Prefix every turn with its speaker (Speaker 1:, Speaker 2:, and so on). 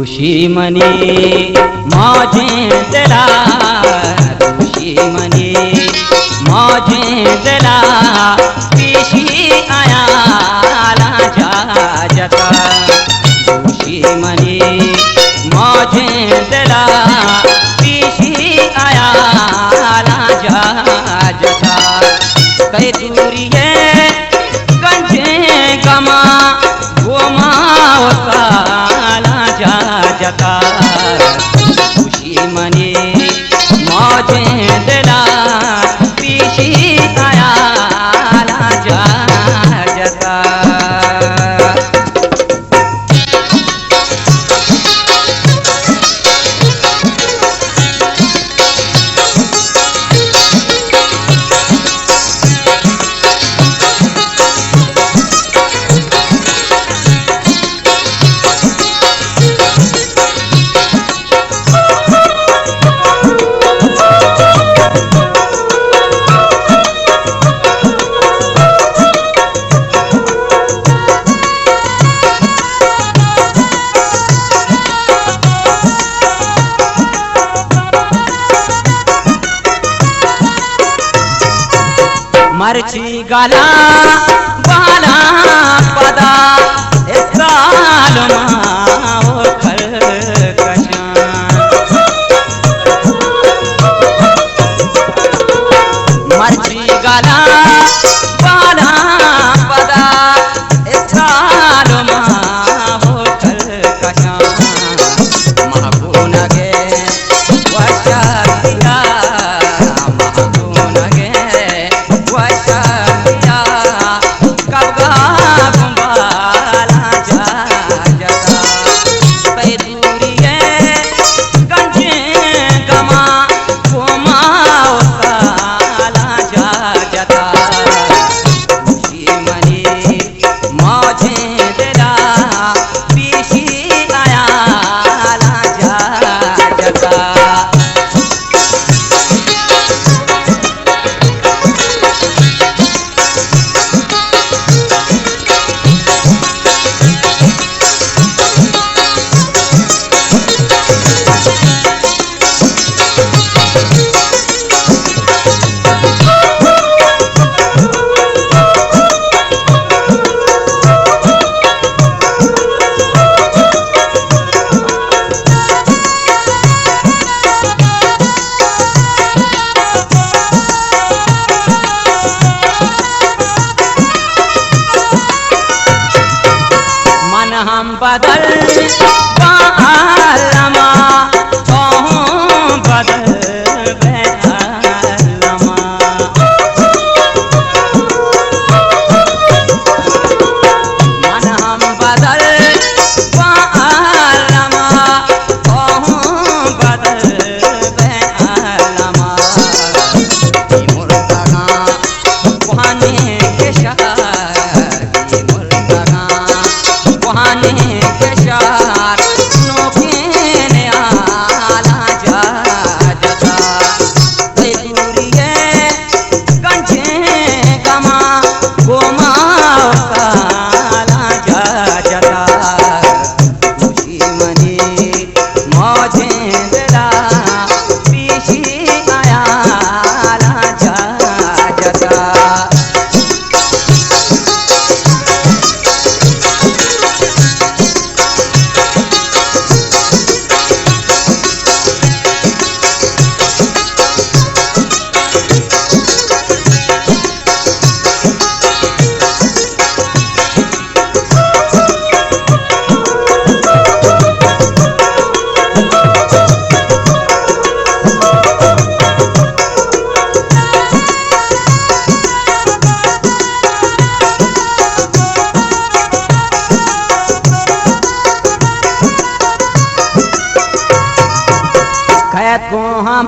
Speaker 1: दुश्मनी मौजें दिला, दुश्मनी मौजें दिला, पीछी आया लाजा जता। दुश्मनी मौजें दिला, पीछी आया लाजा जता। कई दूरी है गंजे गमा गोमाओ काला जा जता। दुश्मनी मौजें दिला, पीछी आया लाजा जता। मर्ची गाला बाला पदा काल माओ खल कशान। मर्ची गाला बाला पदा काल माओ खल कशान। महबून गे वशा हम बदल बालमा कहूँ बदल बैलमा। मन हम बदल बालमा कहूँ बदल बैलमा। मुर्तगा वहाने के शहर के शार नोके ने आला जा जता। दूरी है गंजे गमा गोमाओ काला जा जता। दुश्मनी मौजें दिला, पीछी आया लाजा जता। खैत को हम